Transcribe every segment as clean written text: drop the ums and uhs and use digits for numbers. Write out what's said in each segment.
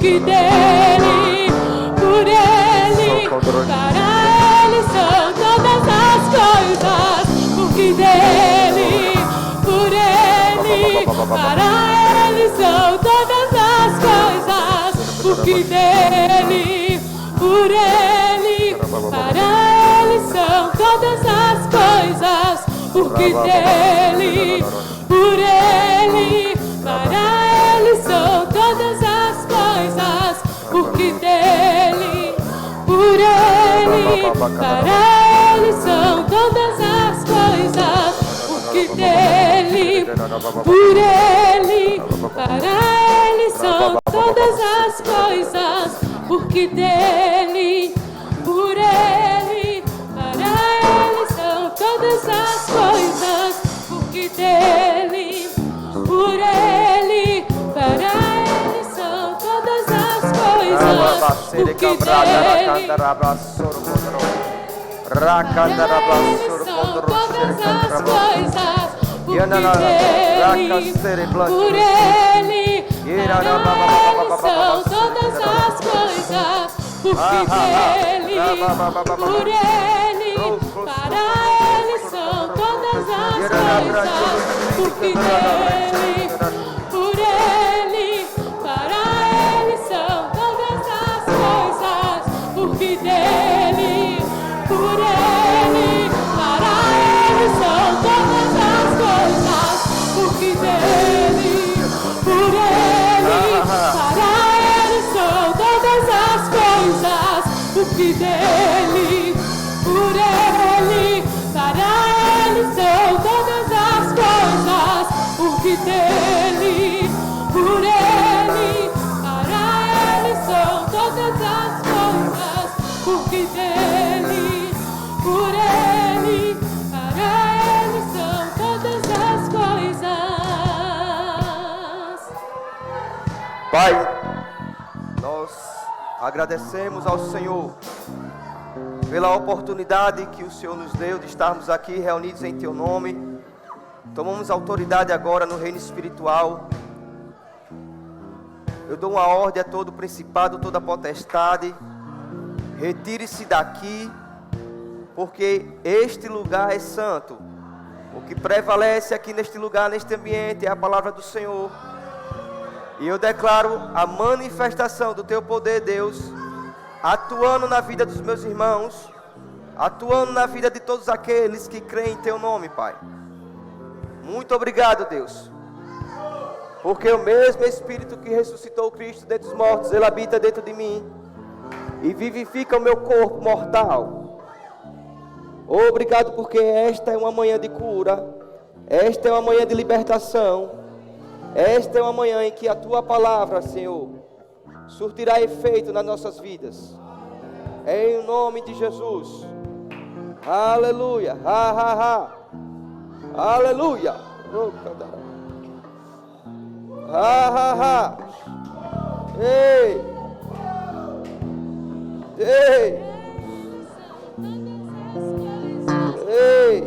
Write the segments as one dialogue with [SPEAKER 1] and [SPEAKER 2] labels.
[SPEAKER 1] porque dele, por ele, para ele são todas as coisas, porque dele, por ele, para ele são todas as coisas, porque dele, por ele, para ele são todas as coisas, porque dele, por ele, para ele são todas as coisas, porque dele, por ele, para ele são todas as coisas, porque dele, por ele, para ele são todas as coisas, porque dele, por ele, para ele são todas as coisas, porque dele, por ele, para ele são todas as coisas, porque dele, para ele são todas as coisas, porque dele, por ele, para ele são todas as coisas, porque dele, por ele, para ele são todas as coisas, porque dele, por ele, para ele são todas as coisas, porque dele, por ele, para ele são todas as coisas, porque dele, por ele, para ele são todas as coisas, porque dele, por ele, para ele são todas as coisas, porque dele, por ele, para ele são todas as coisas, porque dele, por ele, para ele são todas as coisas.
[SPEAKER 2] Pai, nós agradecemos ao Senhor pela oportunidade que o Senhor nos deu de estarmos aqui reunidos em Teu nome. Tomamos autoridade agora no reino espiritual. Eu dou uma ordem a todo principado, toda potestade. Retire-se daqui, porque este lugar é santo. O que prevalece aqui neste lugar, neste ambiente, é a palavra do Senhor. E eu declaro a manifestação do Teu poder, Deus, atuando na vida dos meus irmãos, atuando na vida de todos aqueles que creem em Teu nome, Pai. Muito obrigado, Deus, porque o mesmo Espírito que ressuscitou Cristo dentre os mortos, Ele habita dentro de mim e vivifica o meu corpo mortal. Obrigado, porque esta é uma manhã de cura, esta é uma manhã de libertação, esta é uma manhã em que a Tua palavra, Senhor, surtirá efeito nas nossas vidas, em nome de Jesus. Aleluia, aleluia, ei, ei, ei,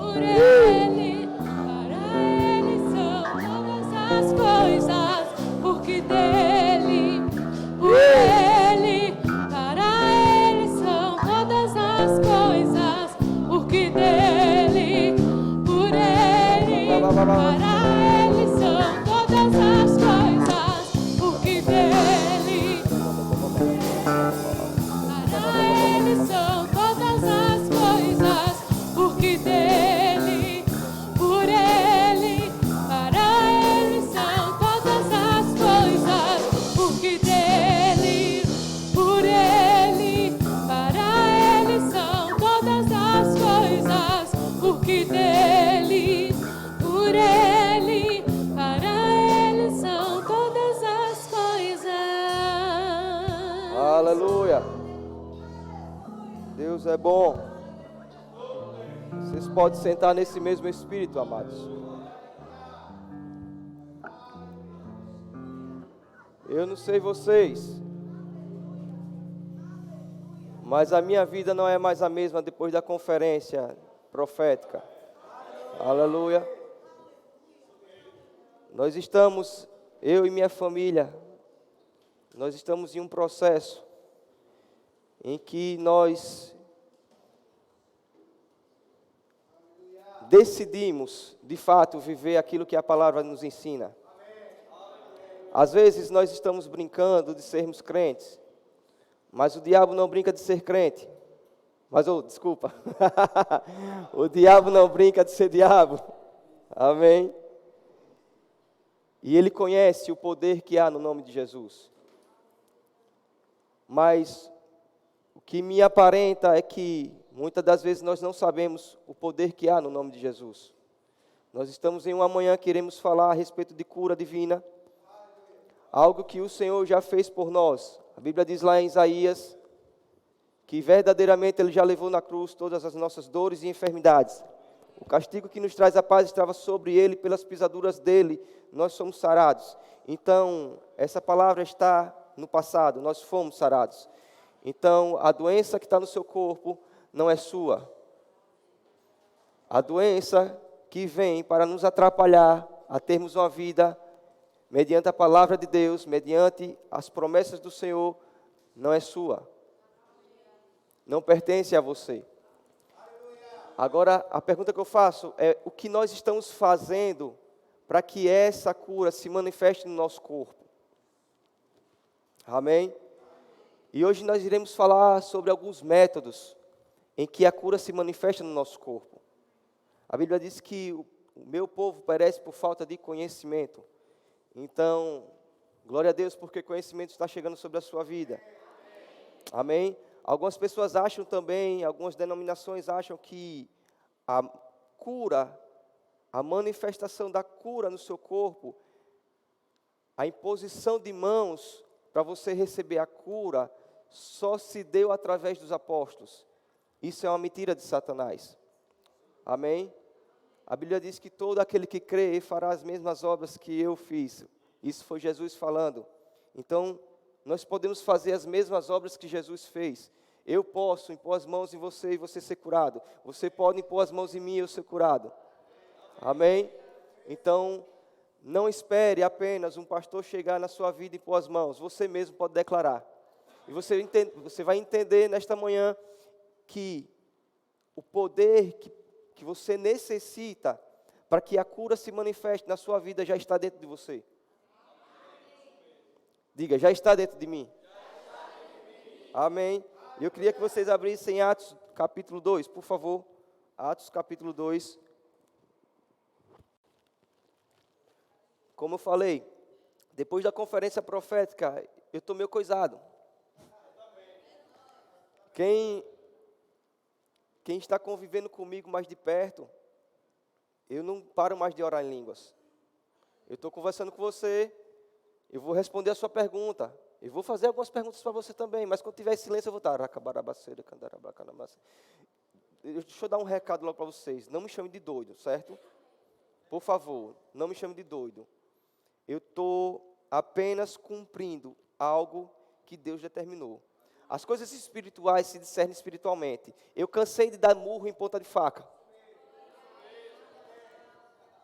[SPEAKER 1] Por ele, para ele são todas as coisas, porque dele, por ele, para ele são todas as coisas, porque dele, por ele, para ele são todas as coisas, porque dele, para ele são todas as coisas, porque dele, por ele, para ele são todas as coisas, porque dele, por ele, para ele são todas as coisas, porque dele, por ele, para ele são todas as coisas.
[SPEAKER 2] aleluia. Deus é bom. Vocês podem sentar nesse mesmo espírito, amados. Eu não sei vocês, mas a minha vida não é mais a mesma depois da conferência profética. Aleluia. Nós estamos eu e minha família, nós estamos em um processo em que nós decidimos, de fato, viver aquilo que a palavra nos ensina. Às vezes nós estamos brincando de sermos crentes, mas o diabo não brinca de ser crente. Desculpa, o diabo não brinca de ser diabo. Amém? E ele conhece o poder que há no nome de Jesus. Mas o que me aparenta é que muitas das vezes nós não sabemos o poder que há no nome de Jesus. Nós estamos em uma manhã que iremos falar a respeito de cura divina. Algo que o Senhor já fez por nós. A Bíblia diz lá em Isaías que verdadeiramente Ele já levou na cruz todas as nossas dores e enfermidades. O castigo que nos traz a paz estava sobre Ele, pelas pisaduras dEle, nós somos sarados. Então, essa palavra está no passado, nós fomos sarados. Então, a doença que está no seu corpo não é sua. A doença que vem para nos atrapalhar a termos uma vida mediante a palavra de Deus, mediante as promessas do Senhor, não é sua. Não pertence a você. Agora, a pergunta que eu faço é: o que nós estamos fazendo para que essa cura se manifeste no nosso corpo? Amém? E hoje nós iremos falar sobre alguns métodos em que a cura se manifesta no nosso corpo. A Bíblia diz que o meu povo perece por falta de conhecimento. Então, glória a Deus, porque conhecimento está chegando sobre a sua vida. Amém? Algumas pessoas acham também, algumas denominações acham que a cura, a manifestação da cura no seu corpo, a imposição de mãos para você receber a cura, só se deu através dos apóstolos. Isso é uma mentira de Satanás. Amém? A Bíblia diz que todo aquele que crê fará as mesmas obras que eu fiz. Isso foi Jesus falando. Então, nós podemos fazer as mesmas obras que Jesus fez. Eu posso impor as mãos em você e você ser curado. Você pode impor as mãos em mim e eu ser curado. Amém? Então, não espere apenas um pastor chegar na sua vida e impor as mãos. Você mesmo pode declarar. E você vai entender nesta manhã que o poder que você necessita para que a cura se manifeste na sua vida já está dentro de você. Diga, já está dentro de mim. Amém. Eu queria que vocês abrissem Atos capítulo 2, por favor. Atos capítulo 2. Como eu falei, depois da conferência profética, eu estou meio coisado. Quem está convivendo comigo mais de perto, eu não paro mais de orar em línguas. Eu estou conversando com você, eu vou responder a sua pergunta. Eu vou fazer algumas perguntas para você também, mas quando tiver silêncio eu vou estar. Deixa eu dar um recado logo para vocês. Não me chame de doido, certo? Por favor, não me chame de doido. Eu estou apenas cumprindo algo que Deus determinou. As coisas espirituais se discernem espiritualmente. Eu cansei de dar murro em ponta de faca.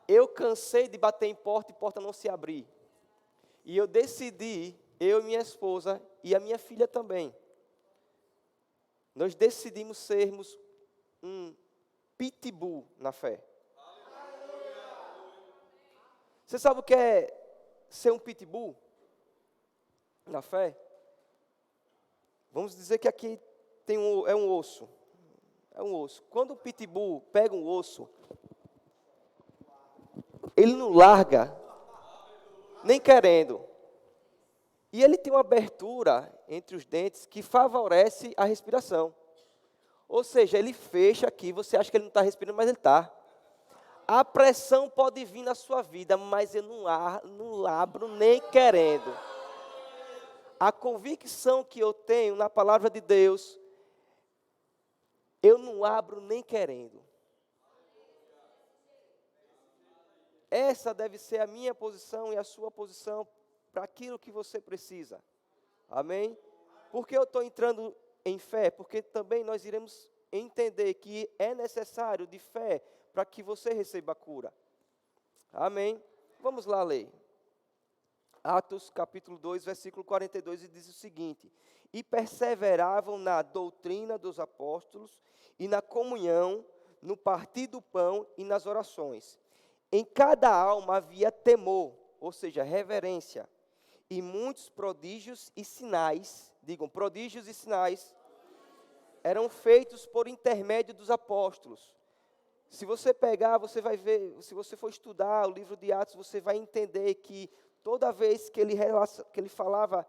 [SPEAKER 2] Eu cansei de bater em porta e porta não se abrir. E eu decidi, eu e minha esposa e a minha filha também, nós decidimos sermos um pitbull na fé. Você sabe o que é ser um pitbull na fé? Vamos dizer que aqui é um osso. É um osso. Quando o pitbull pega um osso, ele não larga, nem querendo. E ele tem uma abertura entre os dentes que favorece a respiração. Ou seja, ele fecha aqui, você acha que ele não está respirando, mas ele está. A pressão pode vir na sua vida, mas eu não abro nem querendo. A convicção que eu tenho na palavra de Deus, eu não abro nem querendo. Essa deve ser a minha posição e a sua posição para aquilo que você precisa. Amém? Por que eu estou entrando em fé? Porque também nós iremos entender que é necessário de fé para que você receba a cura. Amém? Vamos lá ler. Atos capítulo 2, versículo 42, e diz o seguinte: e perseveravam na doutrina dos apóstolos e na comunhão, no partir do pão e nas orações. Em cada alma havia temor, ou seja, reverência, e muitos prodígios e sinais, digam, prodígios e sinais, eram feitos por intermédio dos apóstolos. Se você pegar, você vai ver, se você for estudar o livro de Atos, você vai entender que toda vez que ele falava,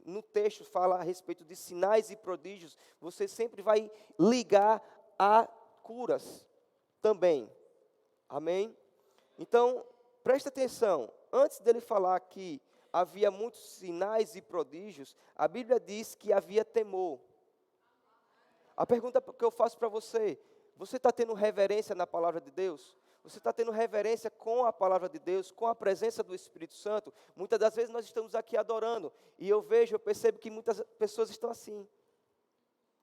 [SPEAKER 2] no texto fala a respeito de sinais e prodígios, você sempre vai ligar a curas também. Amém? Então, presta atenção, antes dele falar que havia muitos sinais e prodígios, a Bíblia diz que havia temor. A pergunta que eu faço para você está tendo reverência na palavra de Deus? Você está tendo reverência com a palavra de Deus, com a presença do Espírito Santo? Muitas das vezes nós estamos aqui adorando, e eu percebo que muitas pessoas estão assim,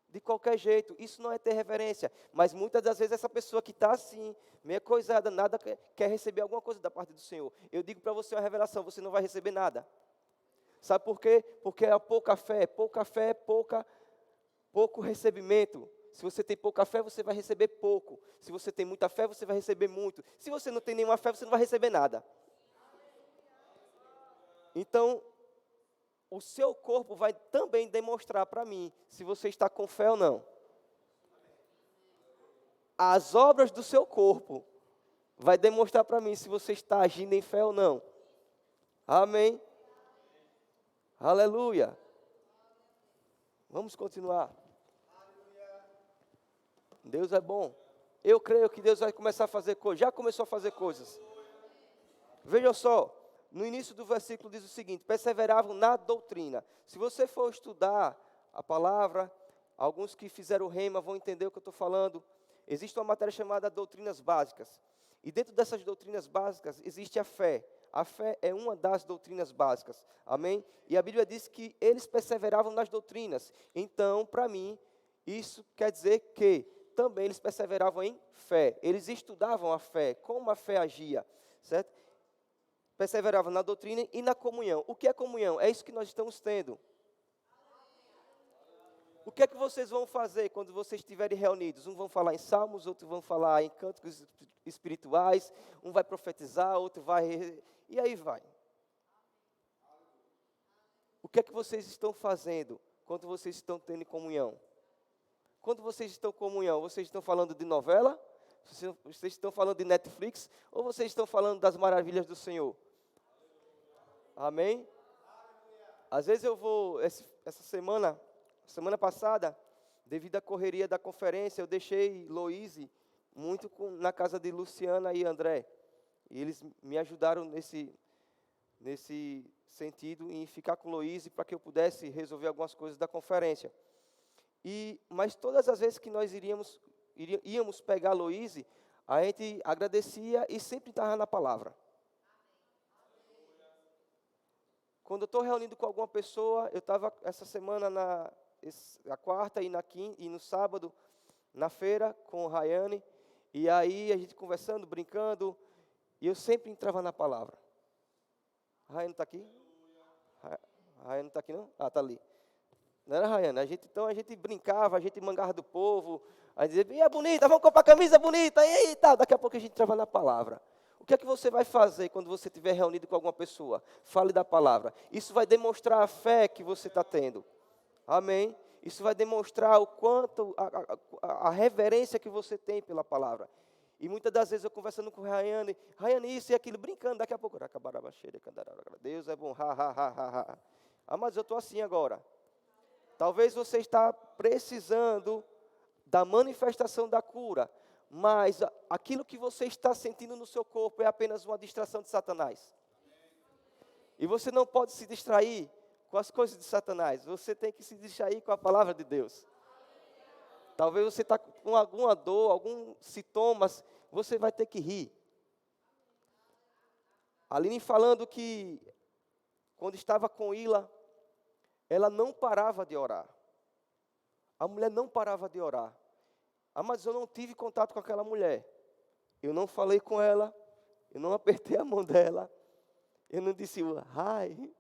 [SPEAKER 2] de qualquer jeito. Isso não é ter reverência, mas muitas das vezes essa pessoa que está assim, meia coisada, nada quer receber alguma coisa da parte do Senhor. Eu digo para você uma revelação, você não vai receber nada. Sabe por quê? Porque é pouco fé, pouco recebimento. Se você tem pouca fé, você vai receber pouco. Se você tem muita fé, você vai receber muito. Se você não tem nenhuma fé, você não vai receber nada. Então, o seu corpo vai também demonstrar para mim se você está com fé ou não. As obras do seu corpo vai demonstrar para mim se você está agindo em fé ou não. Amém? Aleluia. Vamos continuar. Deus é bom. Eu creio que Deus vai começar a fazer coisas. Já começou a fazer coisas. Vejam só. No início do versículo diz o seguinte: perseveravam na doutrina. Se você for estudar a palavra, alguns que fizeram rema vão entender o que eu estou falando. Existe uma matéria chamada doutrinas básicas. E dentro dessas doutrinas básicas existe a fé. A fé é uma das doutrinas básicas. Amém? E a Bíblia diz que eles perseveravam nas doutrinas. Então, para mim, isso quer dizer que também eles perseveravam em fé. Eles estudavam a fé, como a fé agia. Certo? Perseveravam na doutrina e na comunhão. O que é comunhão? É isso que nós estamos tendo. O que é que vocês vão fazer quando vocês estiverem reunidos? Um vão falar em salmos, outro vão falar em cânticos espirituais, um vai profetizar, outro vai... E aí vai. O que é que vocês estão fazendo quando vocês estão tendo comunhão? Quando vocês estão em comunhão, vocês estão falando de novela? Vocês estão falando de Netflix? Ou vocês estão falando das maravilhas do Senhor? Amém? Às vezes eu vou, essa semana passada, devido à correria da conferência, eu deixei Loíse muito na casa de Luciana e André. E eles me ajudaram nesse sentido, em ficar com Loíse para que eu pudesse resolver algumas coisas da conferência. Mas todas as vezes que nós íamos pegar Loíse, a gente agradecia e sempre estava na palavra. Quando eu estou reunindo com alguma pessoa, eu estava essa semana na quarta e no sábado, na feira, com o Rayane, e aí a gente conversando, brincando, e eu sempre entrava na palavra. A Rayane está aqui? A Rayane não está aqui não? Ah, está ali. Não era, Rayane? Então a gente brincava, a gente mangava do povo, a gente dizia, é bonita, vamos comprar camisa bonita, e aí, tá. Daqui a pouco a gente entrava na palavra. O que é que você vai fazer quando você estiver reunido com alguma pessoa? Fale da palavra. Isso vai demonstrar a fé que você está tendo. Amém? Isso vai demonstrar o quanto, a reverência que você tem pela palavra. E muitas das vezes eu conversando com Rayane, isso e aquilo, brincando, daqui a pouco, Deus é bom, mas eu estou assim agora. Talvez você está precisando da manifestação da cura, mas aquilo que você está sentindo no seu corpo é apenas uma distração de Satanás. E você não pode se distrair com as coisas de Satanás. Você tem que se distrair com a palavra de Deus. Talvez você está com alguma dor, alguns sintomas, você vai ter que rir. Aline falando que quando estava com Ila, ela não parava de orar. A mulher não parava de orar. Mas eu não tive contato com aquela mulher. Eu não falei com ela, eu não apertei a mão dela, Eu não disse, hi,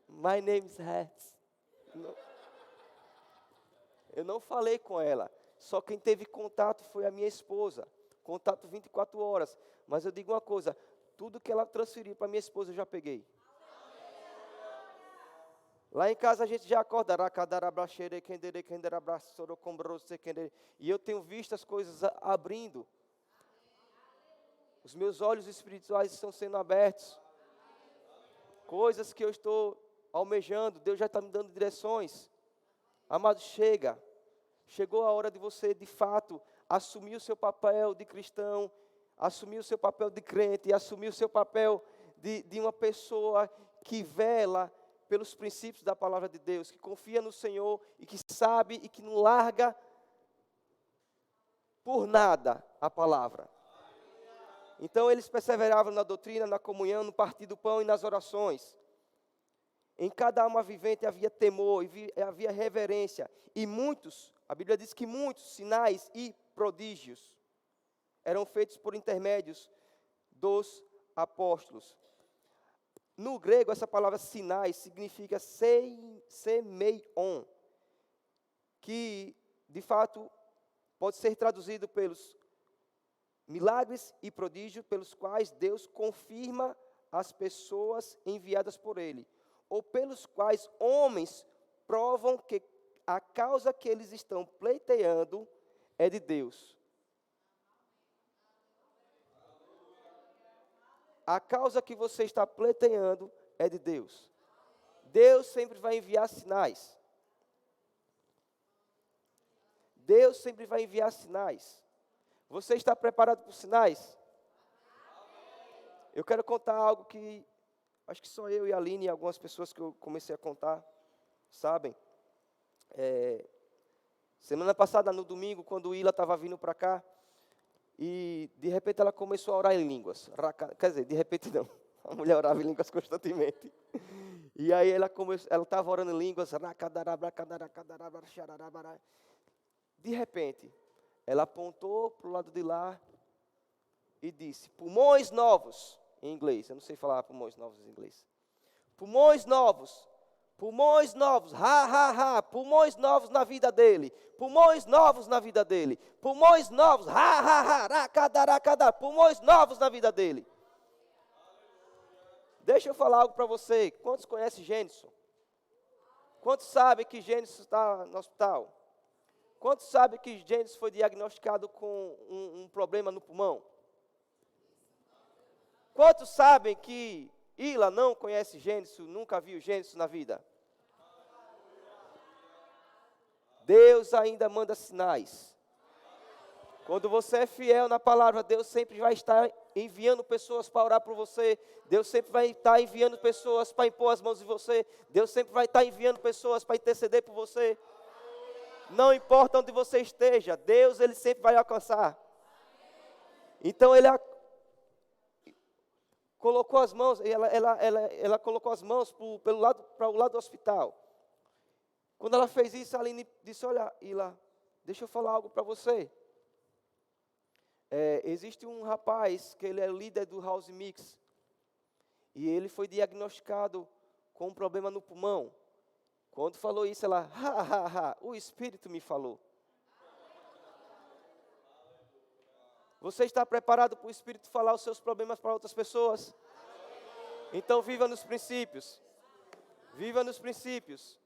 [SPEAKER 2] my name is Hertz. Não. Eu não falei com ela. Só quem teve contato foi a minha esposa. Contato 24 horas. Mas eu digo uma coisa, tudo que ela transferiu para minha esposa eu já peguei. Lá em casa a gente já acorda. E eu tenho visto as coisas abrindo. Os meus olhos espirituais estão sendo abertos. Coisas que eu estou almejando, Deus já está me dando direções. Amado, chegou a hora de você, de fato, assumir o seu papel de cristão, assumir o seu papel de crente, assumir o seu papel de uma pessoa que vela pelos princípios da palavra de Deus, que confia no Senhor e que sabe e que não larga por nada a palavra. Então eles perseveravam na doutrina, na comunhão, no partir do pão e nas orações. Em cada alma vivente havia temor, havia reverência. E muitos, a Bíblia diz que muitos sinais e prodígios eram feitos por intermédios dos apóstolos. No grego, essa palavra sinais significa semeion, que de fato pode ser traduzido pelos milagres e prodígios pelos quais Deus confirma as pessoas enviadas por Ele, ou pelos quais homens provam que a causa que eles estão pleiteando é de Deus. A causa que você está pleiteando é de Deus. Deus sempre vai enviar sinais. Deus sempre vai enviar sinais. Você está preparado para os sinais? Eu quero contar algo que acho que só eu e a Aline e algumas pessoas que eu comecei a contar sabem. Semana passada, no domingo, quando o Ila estava vindo para cá, e de repente ela começou a orar em línguas. Quer dizer, de repente não. A mulher orava em línguas constantemente. E aí ela estava orando em línguas. De repente, ela apontou para o lado de lá e disse, pulmões novos, em inglês. Eu não sei falar pulmões novos em inglês. Pulmões novos. Pulmões novos, pulmões novos na vida dele, pulmões novos na vida dele, pulmões novos, pulmões novos na vida dele. Deixa eu falar algo para você, quantos conhecem Gênesis? Quantos sabem que Gênesis está no hospital? Quantos sabem que Gênesis foi diagnosticado com um problema no pulmão? Quantos sabem que Ila não conhece Gênesis, nunca viu Gênesis na vida? Deus ainda manda sinais. Quando você é fiel na palavra, Deus sempre vai estar enviando pessoas para orar por você. Deus sempre vai estar enviando pessoas para impor as mãos em você. Deus sempre vai estar enviando pessoas para interceder por você. Não importa onde você esteja, Deus ele sempre vai alcançar. Então ele colocou as mãos, ela colocou as mãos para o lado do hospital. Quando ela fez isso, a Aline disse, olha, Ila, deixa eu falar algo para você. Existe um rapaz que ele é líder do House Mix. E ele foi diagnosticado com um problema no pulmão. Quando falou isso, ela, o Espírito me falou. Você está preparado para o Espírito falar os seus problemas para outras pessoas? Então viva nos princípios. Viva nos princípios.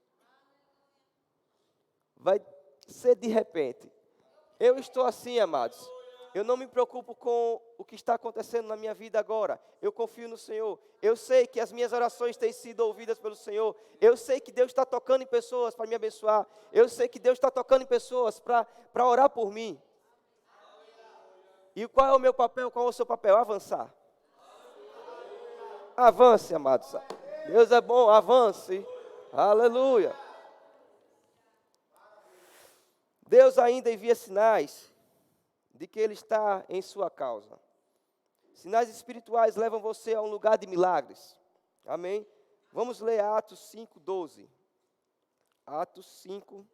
[SPEAKER 2] Vai ser de repente. Eu estou assim, amados. Eu não me preocupo com o que está acontecendo na minha vida agora. Eu confio no Senhor. Eu sei que as minhas orações têm sido ouvidas pelo Senhor. Eu sei que Deus está tocando em pessoas para me abençoar. Eu sei que Deus está tocando em pessoas para orar por mim. E qual é o meu papel? Qual é o seu papel? Avançar. Avance, amados. Deus é bom, avance. Aleluia. Deus ainda envia sinais de que Ele está em sua causa. Sinais espirituais levam você a um lugar de milagres. Amém? Vamos ler Atos 5:12. Atos 5.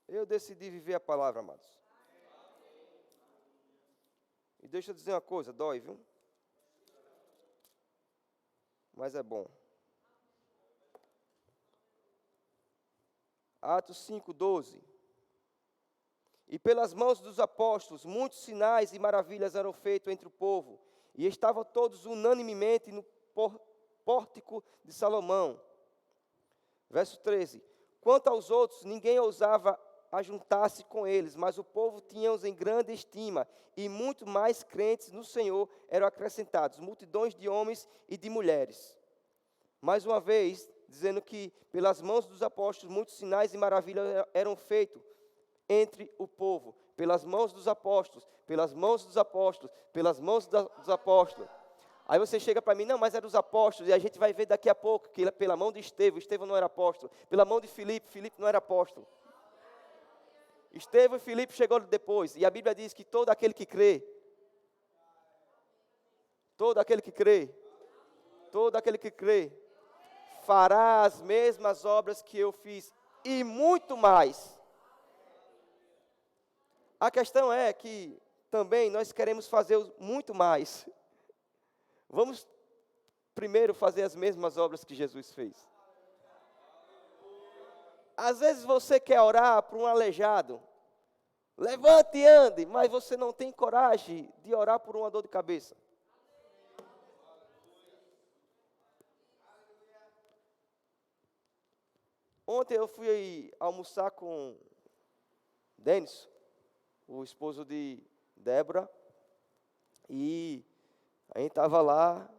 [SPEAKER 2] Eu decidi viver a palavra, amados. E deixa eu dizer uma coisa, dói, viu? Mas é bom. Atos 5:12. E pelas mãos dos apóstolos, muitos sinais e maravilhas eram feitos entre o povo, e estavam todos unanimemente no pórtico de Salomão. Verso 13. Quanto aos outros, ninguém ousava ajuntar-se com eles, mas o povo tinha-os em grande estima, e muito mais crentes no Senhor eram acrescentados, multidões de homens e de mulheres. Mais uma vez, dizendo que pelas mãos dos apóstolos, muitos sinais e maravilhas eram feitos entre o povo, pelas mãos dos apóstolos, pelas mãos dos apóstolos, pelas mãos dos apóstolos. Aí você chega para mim, não, mas era dos apóstolos, e a gente vai ver daqui a pouco, que pela mão de Estevão não era apóstolo, pela mão de Filipe não era apóstolo. Estevão e Filipe chegou depois, e a Bíblia diz que todo aquele que crê, fará as mesmas obras que eu fiz, e muito mais. A questão é que também nós queremos fazer muito mais. Vamos primeiro fazer as mesmas obras que Jesus fez. Às vezes você quer orar para um aleijado. Levante e ande, mas você não tem coragem de orar por uma dor de cabeça. Ontem eu fui almoçar com Denis, o esposo de Débora, e a gente estava lá,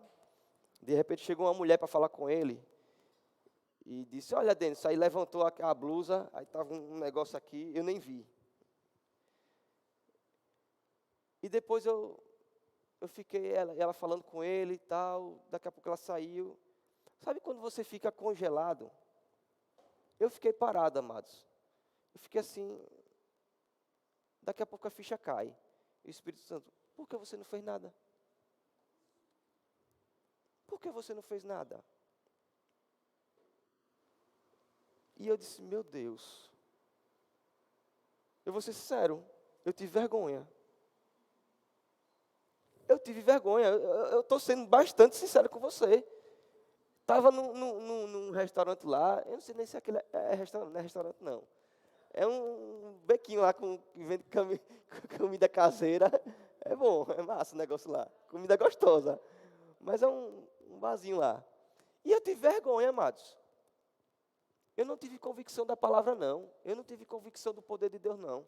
[SPEAKER 2] de repente chegou uma mulher para falar com ele, e disse, olha Denis, aí levantou a blusa, aí estava um negócio aqui, eu nem vi. E depois eu fiquei, ela falando com ele e tal, daqui a pouco ela saiu. Sabe quando você fica congelado? Eu fiquei parado, amados. Eu fiquei assim, daqui a pouco a ficha cai. E o Espírito Santo, por que você não fez nada? Por que você não fez nada? E eu disse, meu Deus, eu vou ser sincero, eu tive vergonha. Eu estou sendo bastante sincero com você. Estava num restaurante lá, eu não sei nem se aquele é restaurante, não é restaurante não. É um bequinho lá que vende comida caseira. É bom, é massa o negócio lá. Comida gostosa. Mas é um barzinho lá. E eu tive vergonha, amados. Eu não tive convicção da palavra, não. Eu não tive convicção do poder de Deus, não.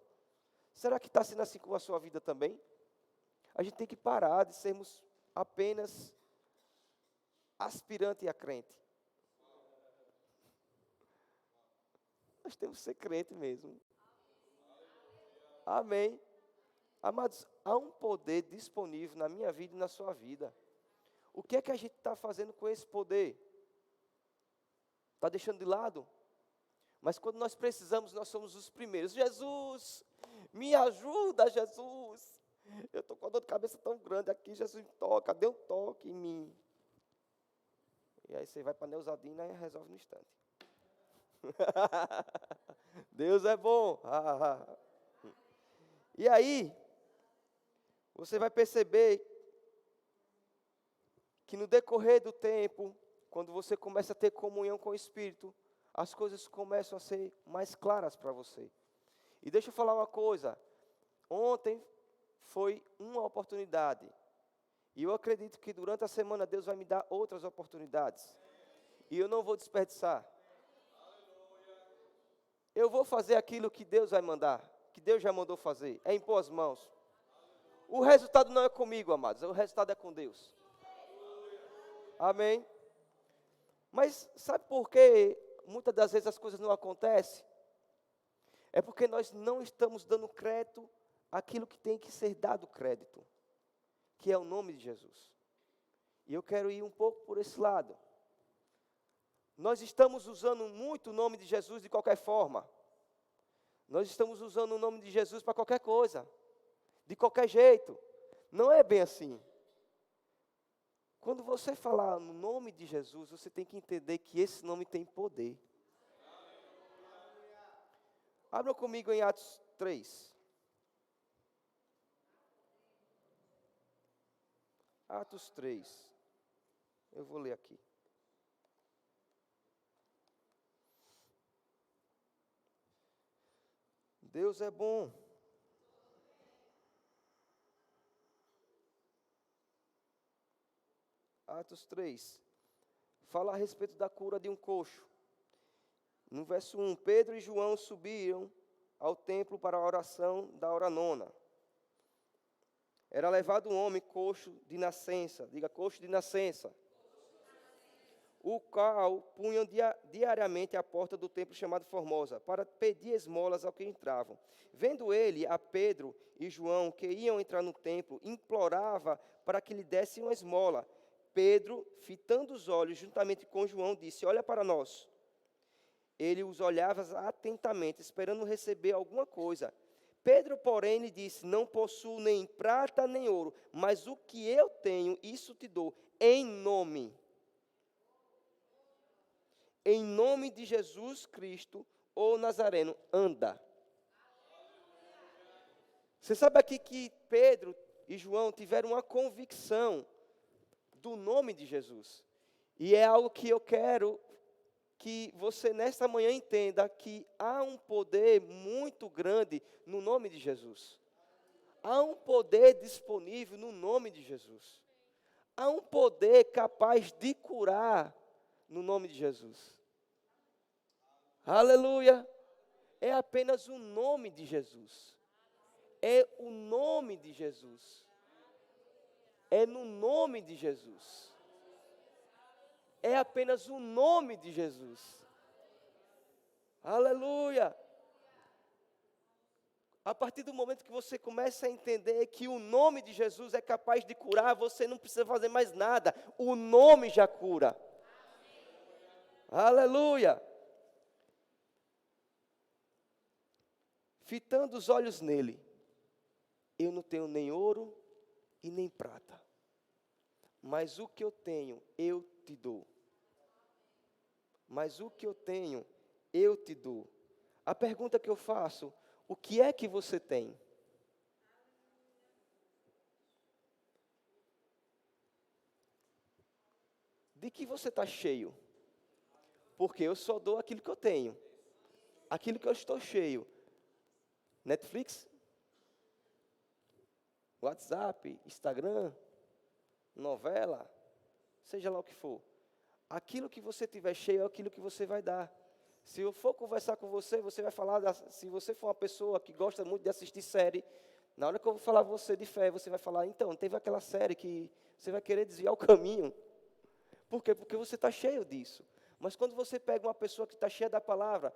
[SPEAKER 2] Será que está sendo assim com a sua vida também? A gente tem que parar de sermos apenas aspirante a crente. Nós temos que ser crente mesmo. Amém. Amados, há um poder disponível na minha vida e na sua vida. O que é que a gente está fazendo com esse poder? Está deixando de lado? Mas quando nós precisamos, nós somos os primeiros. Jesus, me ajuda, Jesus. Eu estou com a dor de cabeça tão grande aqui, Jesus me toca, dê um toque em mim. E aí você vai para a Neusadina e resolve no instante. Deus é bom. E aí, você vai perceber que no decorrer do tempo, quando você começa a ter comunhão com o Espírito, as coisas começam a ser mais claras para você. E deixa eu falar uma coisa. Ontem foi uma oportunidade. E eu acredito que durante a semana Deus vai me dar outras oportunidades. E eu não vou desperdiçar. Eu vou fazer aquilo que Deus vai mandar, que Deus já mandou fazer. É impor as mãos. O resultado não é comigo, amados. O resultado é com Deus. Amém? Mas sabe por que muitas das vezes as coisas não acontecem? É porque nós não estamos dando crédito àquilo que tem que ser dado crédito, que é o nome de Jesus. E eu quero ir um pouco por esse lado. Nós estamos usando muito o nome de Jesus de qualquer forma. Nós estamos usando o nome de Jesus para qualquer coisa, de qualquer jeito. Não é bem assim. Quando você falar no nome de Jesus, você tem que entender que esse nome tem poder. Abram comigo em Atos 3. Atos 3. Eu vou ler aqui. Deus é bom. Atos 3. Fala a respeito da cura de um coxo. No verso 1, Pedro e João subiram ao templo para a oração da hora nona. Era levado um homem coxo de nascença, diga coxo de nascença, o qual punham diariamente à porta do templo chamado Formosa, para pedir esmolas ao que entravam. Vendo ele a Pedro e João, que iam entrar no templo, implorava para que lhe dessem uma esmola. Pedro, fitando os olhos juntamente com João, disse: olha para nós. Ele os olhava atentamente, esperando receber alguma coisa. Pedro, porém, lhe disse: não possuo nem prata nem ouro, mas o que eu tenho, isso te dou, em nome de Jesus Cristo, o Nazareno, anda. Você sabe aqui que Pedro e João tiveram uma convicção do nome de Jesus. E é algo que eu quero que você nesta manhã entenda, que há um poder muito grande no nome de Jesus. Há um poder disponível no nome de Jesus. Há um poder capaz de curar no nome de Jesus. Aleluia! É apenas o nome de Jesus. É o nome de Jesus. É no nome de Jesus. É apenas o nome de Jesus. Aleluia! A partir do momento que você começa a entender que o nome de Jesus é capaz de curar, você não precisa fazer mais nada. O nome já cura. Aleluia! Fitando os olhos nele, eu não tenho nem ouro e nem prata, mas o que eu tenho, eu te dou. Mas o que eu tenho, eu te dou. A pergunta que eu faço: o que é que você tem? De que você está cheio? Porque eu só dou aquilo que eu tenho. Aquilo que eu estou cheio. Netflix? WhatsApp? Instagram? Novela? Seja lá o que for. Aquilo que você tiver cheio é aquilo que você vai dar. Se eu for conversar com você, você vai falar, se você for uma pessoa que gosta muito de assistir série, na hora que eu vou falar você de fé, você vai falar: então, teve aquela série que você vai querer desviar o caminho. Por quê? Porque você está cheio disso. Mas quando você pega uma pessoa que está cheia da palavra,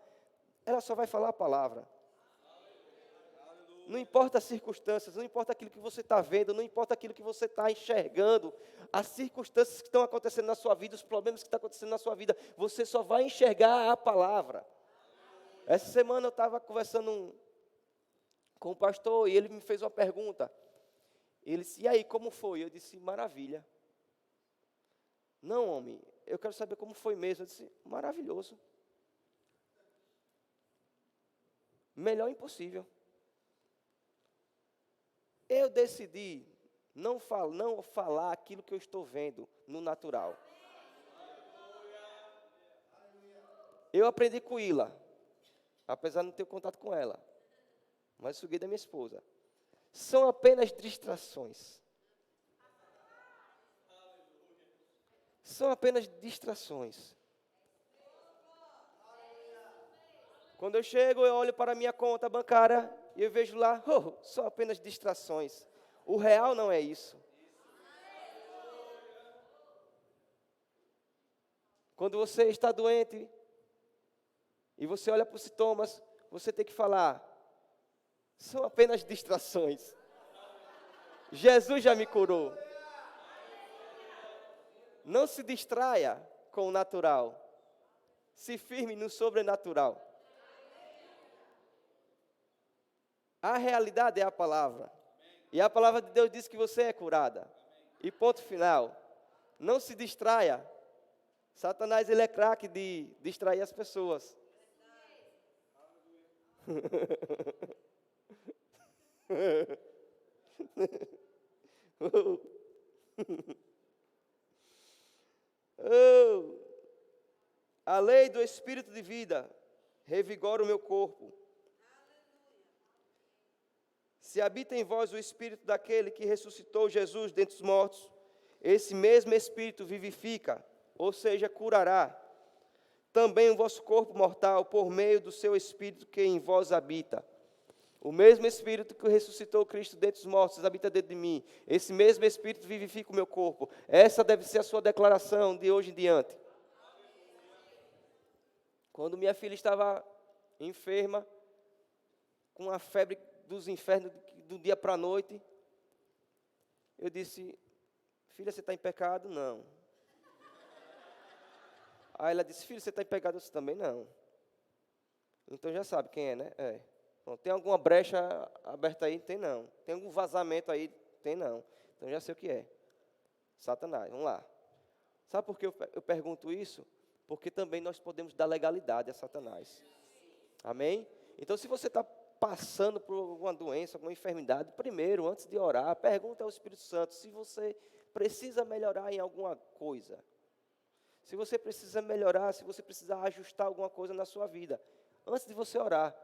[SPEAKER 2] ela só vai falar a palavra. Não importa as circunstâncias, não importa aquilo que você está vendo, não importa aquilo que você está enxergando, as circunstâncias que estão acontecendo na sua vida, os problemas que estão acontecendo na sua vida, você só vai enxergar a palavra. Essa semana eu estava conversando com o pastor e ele me fez uma pergunta. Ele disse: e aí, como foi? Eu disse: maravilha. Não, homem, eu quero saber como foi mesmo. Eu disse: maravilhoso. Melhor impossível. Eu decidi não falar aquilo que eu estou vendo no natural. Eu aprendi com Ila, apesar de não ter contato com ela, mas suguei da minha esposa. São apenas distrações. São apenas distrações. Quando eu chego, eu olho para a minha conta bancária e eu vejo lá: são apenas distrações. O real não é isso. Quando você está doente e você olha para os sintomas, você tem que falar: são apenas distrações. Jesus já me curou. Não se distraia com o natural. Se firme no sobrenatural. A realidade é a palavra. E a palavra de Deus diz que você é curada. E ponto final. Não se distraia. Satanás, ele é craque de distrair as pessoas. Oh, a lei do Espírito de vida revigora o meu corpo. Se habita em vós o Espírito daquele que ressuscitou Jesus dentre os mortos, esse mesmo Espírito vivifica, ou seja, curará também o vosso corpo mortal por meio do seu Espírito que em vós habita. O mesmo Espírito que ressuscitou Cristo dentre os mortos habita dentro de mim. Esse mesmo Espírito vivifica o meu corpo. Essa deve ser a sua declaração de hoje em diante. Quando minha filha estava enferma, com a febre dos infernos do dia para a noite, eu disse: filha, você está em pecado? Não. Aí ela disse: filho, você está em pecado? Eu disse: também não. Então já sabe quem é, né? É. Bom, tem alguma brecha aberta aí? Tem não. Tem algum vazamento aí? Tem não. Então já sei o que é. Satanás, vamos lá. Sabe por que eu pergunto isso? Porque também nós podemos dar legalidade a Satanás. Amém? Então se você está passando por alguma doença, alguma enfermidade, primeiro, antes de orar, pergunta ao Espírito Santo se você precisa melhorar em alguma coisa. Se você precisa melhorar, se você precisa ajustar alguma coisa na sua vida. Antes de você orar.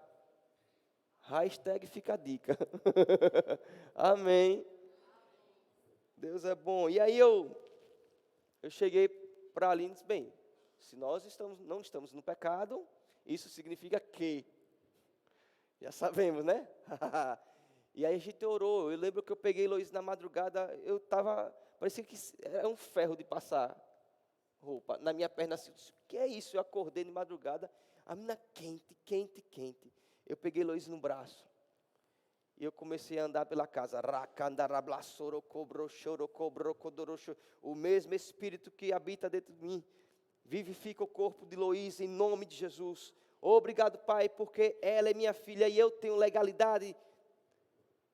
[SPEAKER 2] Hashtag fica a dica. Amém. Deus é bom. E aí eu cheguei para ali e disse: bem, se nós não estamos no pecado, isso significa que. Já sabemos, né? E aí a gente orou. Eu lembro que eu peguei Luiz na madrugada, parecia que era um ferro de passar roupa na minha perna assim. Eu disse: o que é isso? Eu acordei de madrugada, a menina quente, quente, quente. Eu peguei Luiz no braço e eu comecei a andar pela casa. O mesmo Espírito que habita dentro de mim vivifica o corpo de Luiz em nome de Jesus. Obrigado, Pai, porque ela é minha filha e eu tenho legalidade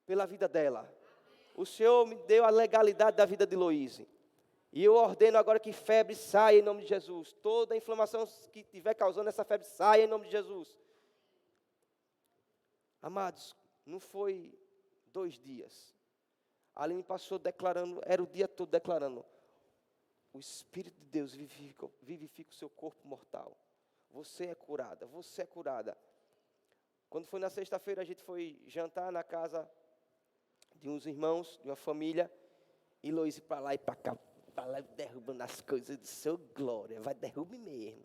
[SPEAKER 2] pela vida dela. O Senhor me deu a legalidade da vida de Luiz. E eu ordeno agora que febre saia em nome de Jesus. Toda a inflamação que estiver causando essa febre saia em nome de Jesus. Amados, não foi 2 dias. A Aline passou declarando, era o dia todo declarando: o Espírito de Deus vivifica o seu corpo mortal. Você é curada, você é curada. Quando foi na sexta-feira, a gente foi jantar na casa de uns irmãos, de uma família, e Luiz para lá e para cá, derrubando as coisas. Eu disse: ô glória, vai derrubar mesmo.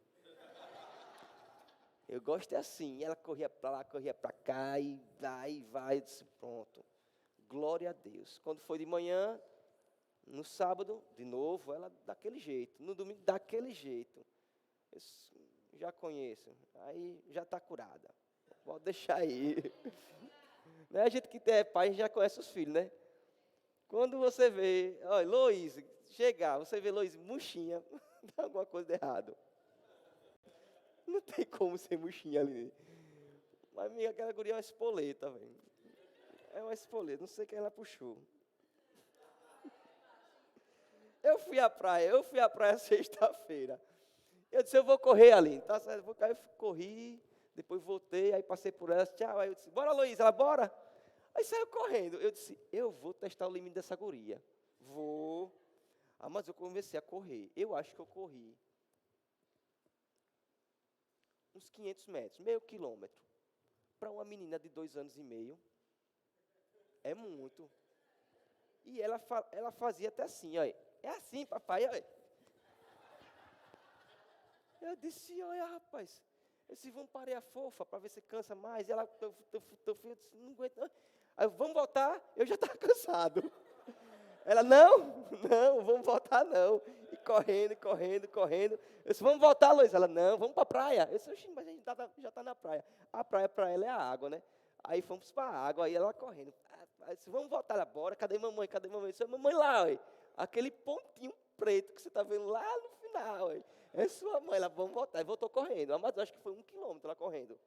[SPEAKER 2] Eu gosto assim. Ela corria para lá, corria para cá, e vai. Eu disse: pronto, glória a Deus. Quando foi de manhã, no sábado, de novo, ela daquele jeito. No domingo, daquele jeito. Eu já conheço, aí já está curada. Pode deixar aí. Não é a gente que é pai, a gente já conhece os filhos, né? Quando você vê, olha, Luiz, chegar, você vê Luiz murchinha, dá alguma coisa de errado. Não tem como ser murchinha ali. Mas minha, aquela guria é uma espoleta, velho. É uma espoleta, não sei quem ela puxou. Eu fui à praia sexta-feira. Eu disse: eu vou correr ali, tá certo? Aí eu corri, depois voltei, aí passei por ela, tchau. Aí eu disse: bora, Luiz, ela, bora. Aí saiu correndo. Eu disse: eu vou testar o limite dessa guria. Vou. Ah, mas eu comecei a correr. Eu acho que eu corri uns 500 metros, meio quilômetro. Para uma menina de 2 anos e meio, é muito. E ela fazia até assim, olha. É assim, papai, olha. Eu disse: olha, rapaz. Eu disse: vamos parar a fofa para ver se cansa mais. E ela, eu disse: não aguento não. Aí, vamos voltar? Eu já estava cansado. Ela: não, vamos voltar não. E correndo. Eu disse: vamos voltar, Luiz? Ela: não, vamos para a praia. Eu disse: mas a gente já está na praia. A praia para ela é a água, né? Aí fomos para a água, aí ela correndo. Eu disse: vamos voltar lá, bora. Cadê mamãe? Eu disse: mamãe lá, ué. Aquele pontinho preto que você está vendo lá no final, ué. É sua mãe. Ela: vamos voltar. E voltou correndo. Mas acho que foi 1 quilômetro ela correndo.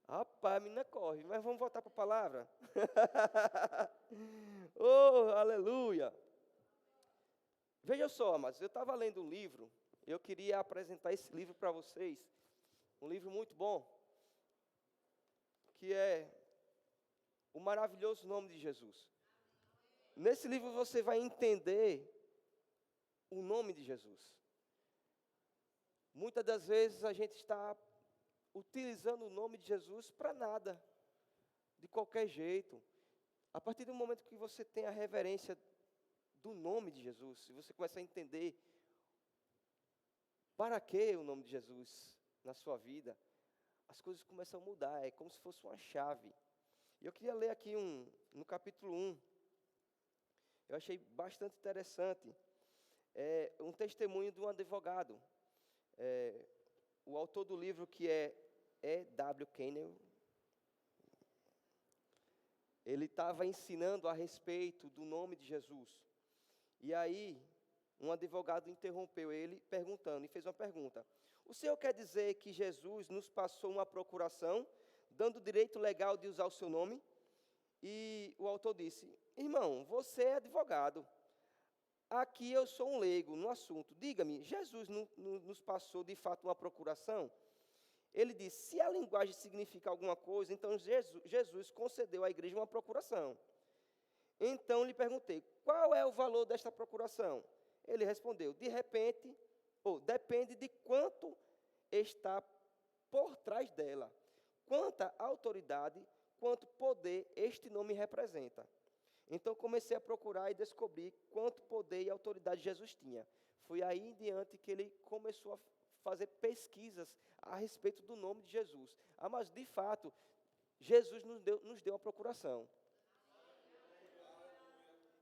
[SPEAKER 2] Rapaz, a menina corre, mas vamos voltar para a palavra. Oh, aleluia. Veja só, amados, eu estava lendo um livro, eu queria apresentar esse livro para vocês. Um livro muito bom. que é o maravilhoso nome de Jesus. Nesse livro você vai entender o nome de Jesus. Muitas das vezes a gente está utilizando o nome de Jesus para nada, de qualquer jeito. A partir do momento que você tem a reverência do nome de Jesus, se você começa a entender para que o nome de Jesus na sua vida, as coisas começam a mudar, é como se fosse uma chave. E eu queria ler aqui no capítulo 1, eu achei bastante interessante, um testemunho de um advogado. O autor do livro, que é E.W. Kenyon, ele estava ensinando a respeito do nome de Jesus. E aí, um advogado interrompeu ele, perguntando, e fez uma pergunta. O senhor quer dizer que Jesus nos passou uma procuração, dando o direito legal de usar o seu nome? E o autor disse, irmão, você é advogado. Aqui eu sou um leigo no assunto. Diga-me, Jesus nos passou de fato uma procuração? Ele disse, se a linguagem significa alguma coisa, então Jesus concedeu à igreja uma procuração. Então lhe perguntei, qual é o valor desta procuração? Ele respondeu, depende de quanto está por trás dela. Quanta autoridade, quanto poder este nome representa. Então comecei a procurar e descobri quanto poder e autoridade Jesus tinha. Foi aí em diante que ele começou a fazer pesquisas a respeito do nome de Jesus. Mas de fato, Jesus nos deu uma procuração.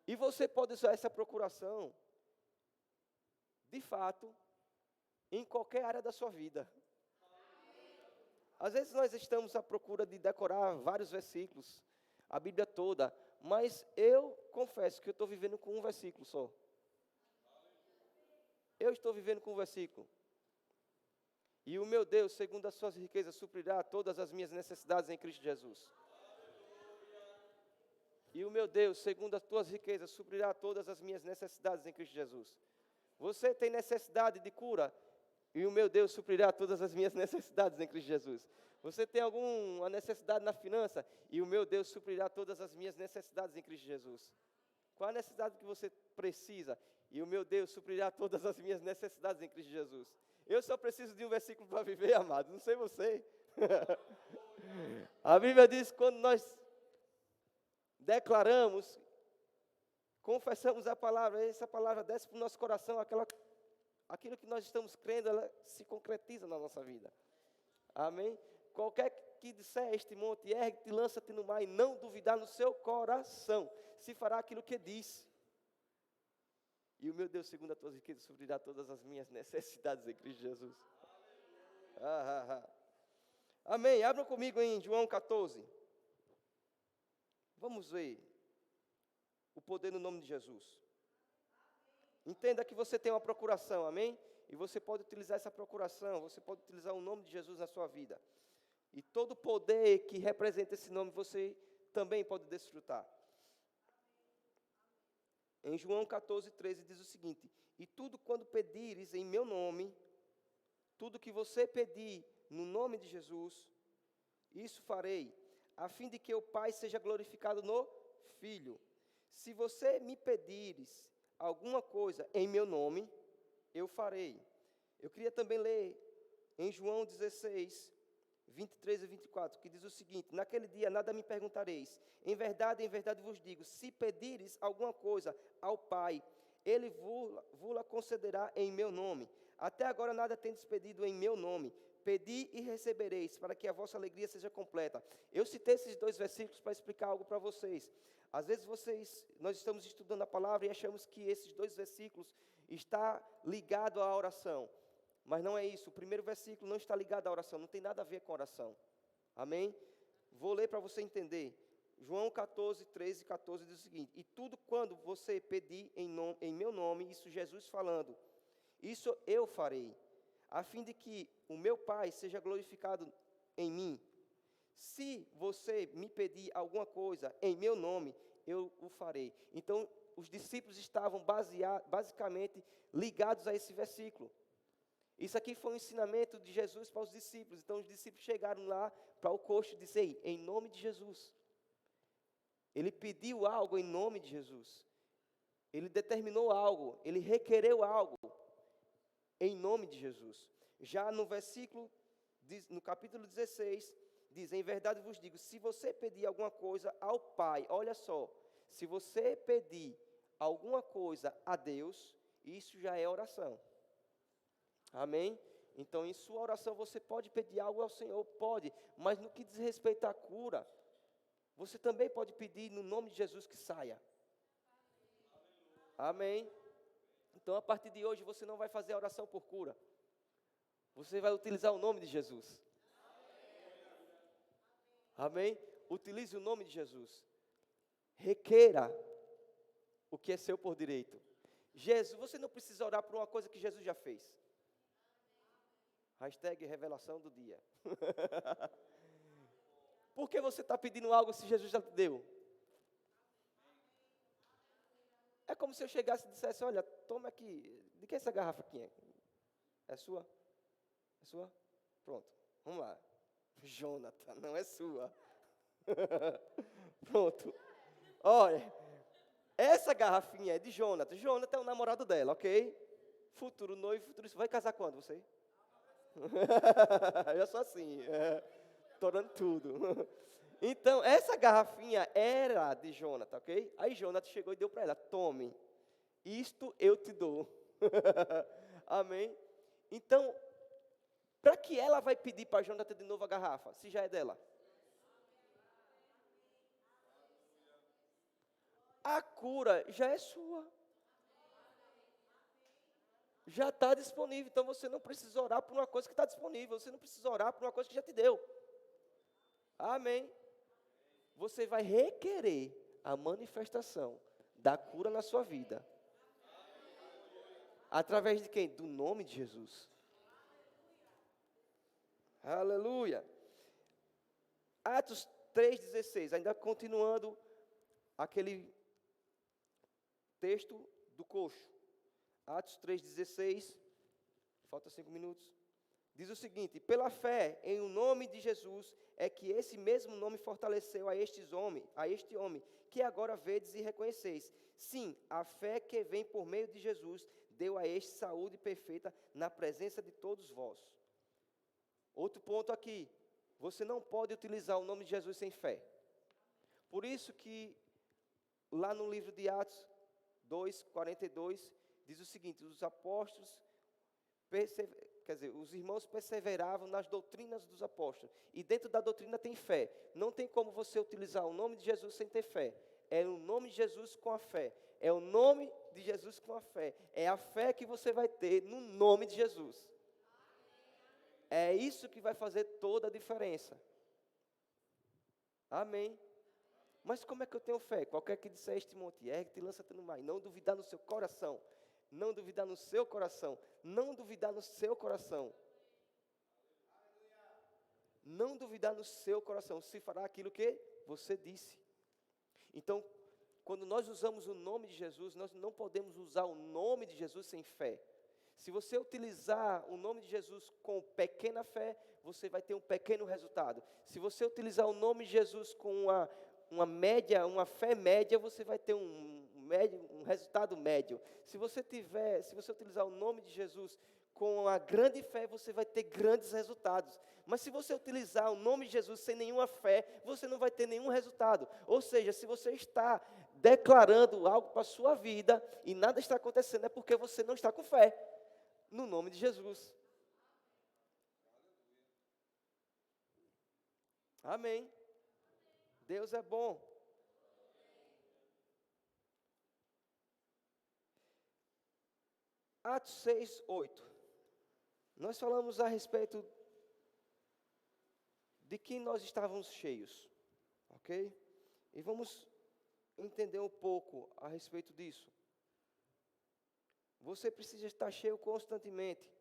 [SPEAKER 2] E você pode usar essa procuração, de fato, em qualquer área da sua vida. Às vezes nós estamos à procura de decorar vários versículos, a Bíblia toda, mas eu confesso que eu estou vivendo com um versículo só. Eu estou vivendo com um versículo. E o meu Deus, segundo as suas riquezas, suprirá todas as minhas necessidades em Cristo Jesus. E o meu Deus, segundo as tuas riquezas, suprirá todas as minhas necessidades em Cristo Jesus. Você tem necessidade de cura? E o meu Deus suprirá todas as minhas necessidades em Cristo Jesus. Você tem alguma necessidade na finança? E o meu Deus suprirá todas as minhas necessidades em Cristo Jesus. Qual a necessidade que você precisa? E o meu Deus suprirá todas as minhas necessidades em Cristo Jesus. Eu só preciso de um versículo para viver, amado. Não sei você. A Bíblia diz que quando nós declaramos, confessamos a palavra, essa palavra desce para o nosso coração, aquilo que nós estamos crendo, ela se concretiza na nossa vida. Amém? Qualquer que disser este monte, ergue-te, lança-te no mar, e não duvidar no seu coração, se fará aquilo que diz. E o meu Deus, segundo as tuas riquezas, suprirá todas as minhas necessidades em Cristo Jesus. Amém. Abram comigo em João 14. Vamos ver o poder no nome de Jesus. Entenda que você tem uma procuração, amém? E você pode utilizar essa procuração, você pode utilizar o nome de Jesus na sua vida. E todo o poder que representa esse nome, você também pode desfrutar. Em João 14, 13 diz o seguinte, e tudo quando pedires em meu nome, tudo que você pedir no nome de Jesus, isso farei, a fim de que o Pai seja glorificado no Filho. Se você me pedires alguma coisa em meu nome, eu farei. Eu queria também ler em João 16, 23 e 24, que diz o seguinte, naquele dia nada me perguntareis, em verdade vos digo, se pedires alguma coisa ao Pai, Ele vos-la concederá em meu nome. Até agora nada tendes pedido em meu nome. Pedi e recebereis, para que a vossa alegria seja completa. Eu citei esses dois versículos para explicar algo para vocês. Às vezes nós estamos estudando a palavra e achamos que esses dois versículos estão ligados à oração. Mas não é isso, o primeiro versículo não está ligado à oração, não tem nada a ver com a oração. Amém? Vou ler para você entender. João 14, 13 e 14 diz o seguinte, e tudo quando você pedir em meu nome, isso Jesus falando, isso eu farei, a fim de que o meu Pai seja glorificado em mim. Se você me pedir alguma coisa em meu nome, eu o farei. Então, os discípulos estavam basicamente ligados a esse versículo. Isso aqui foi um ensinamento de Jesus para os discípulos. Então os discípulos chegaram lá para o coxo e disseram: ei, em nome de Jesus. Ele pediu algo em nome de Jesus. Ele determinou algo, ele requereu algo em nome de Jesus. Já no versículo, no capítulo 16, diz: em verdade vos digo, se você pedir alguma coisa ao Pai, olha só, se você pedir alguma coisa a Deus, isso já é oração. Amém? Então, em sua oração, você pode pedir algo ao Senhor, pode, mas no que diz respeito à cura, você também pode pedir no nome de Jesus que saia. Amém? Então, a partir de hoje, você não vai fazer a oração por cura. Você vai utilizar o nome de Jesus. Amém? Utilize o nome de Jesus. Requeira o que é seu por direito. Jesus, você não precisa orar por uma coisa que Jesus já fez. Hashtag revelação do dia. Por que você está pedindo algo se Jesus já te deu? É como se eu chegasse e dissesse: olha, toma aqui, de que é essa garrafa aqui? É sua? É sua? Pronto, vamos lá. Jonathan, não é sua. Pronto. Olha, essa garrafinha é de Jonathan. Jonathan é o namorado dela, ok? Futuro noivo, futuro... Vai casar quando você? Eu sou assim, torando tudo. Então, essa garrafinha era de Jonathan, ok? Aí Jonathan chegou e deu para ela: tome, isto eu te dou. Amém? Então, para que ela vai pedir para Jonathan de novo a garrafa, se já é dela? A cura já é sua. Já está disponível, então você não precisa orar por uma coisa que está disponível, você não precisa orar por uma coisa que já te deu. Amém? Você vai requerer a manifestação da cura na sua vida. Através de quem? Do nome de Jesus. Aleluia. Atos 3,16, ainda continuando aquele texto do coxo. Atos 3,16, falta 5 minutos, diz o seguinte: pela fé em o nome de Jesus, é que esse mesmo nome fortaleceu a este homem, que agora vedes e reconheceis. Sim, a fé que vem por meio de Jesus, deu a este saúde perfeita na presença de todos vós. Outro ponto aqui, você não pode utilizar o nome de Jesus sem fé. Por isso que, lá no livro de Atos 2:42, diz o seguinte: os apóstolos, os irmãos perseveravam nas doutrinas dos apóstolos. E dentro da doutrina tem fé. Não tem como você utilizar o nome de Jesus sem ter fé. É o nome de Jesus com a fé. É o nome de Jesus com a fé. É a fé que você vai ter no nome de Jesus. É isso que vai fazer toda a diferença. Amém. Mas como é que eu tenho fé? Qualquer que disser este monte, ergue-te e lança-te no mar. E não duvidar no seu coração. Não duvidar no seu coração. Não duvidar no seu coração. Não duvidar no seu coração. Se fará aquilo que você disse. Então, quando nós usamos o nome de Jesus, nós não podemos usar o nome de Jesus sem fé. Se você utilizar o nome de Jesus com pequena fé, você vai ter um pequeno resultado. Se você utilizar o nome de Jesus com uma fé média, você vai ter um resultado médio. Se você utilizar o nome de Jesus com a grande fé, você vai ter grandes resultados. Mas se você utilizar o nome de Jesus sem nenhuma fé, você não vai ter nenhum resultado. Ou seja, se você está declarando algo para a sua vida e nada está acontecendo, é porque você não está com fé no nome de Jesus. Amém. Deus é bom. Atos 6:8. Nós falamos a respeito de que nós estávamos cheios, ok? E vamos entender um pouco a respeito disso. Você precisa estar cheio constantemente.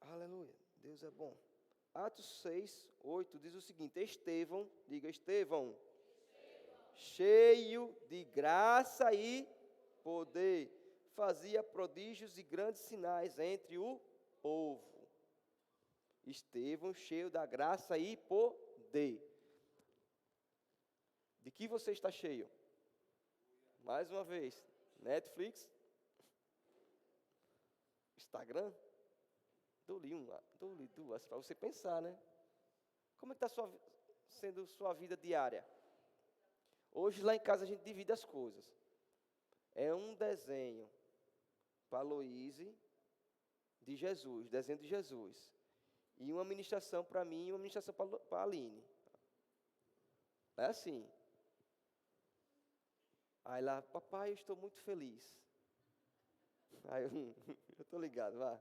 [SPEAKER 2] Aleluia, Deus é bom. Atos 6:8 diz o seguinte: Estevão, diga Estevão, cheio de graça e poder, fazia prodígios e grandes sinais entre o povo. Estevão, cheio da graça e poder. De que você está cheio? Mais uma vez, Netflix, Instagram, dou-lhe duas, para você pensar, né? Como é que está sendo sua vida diária? Hoje lá em casa a gente divide as coisas. É um desenho para Loíse de Jesus, desenho de Jesus. E uma ministração para mim e uma ministração para a Aline. É assim. Aí lá, papai, eu estou muito feliz. Aí eu estou ligado, vá.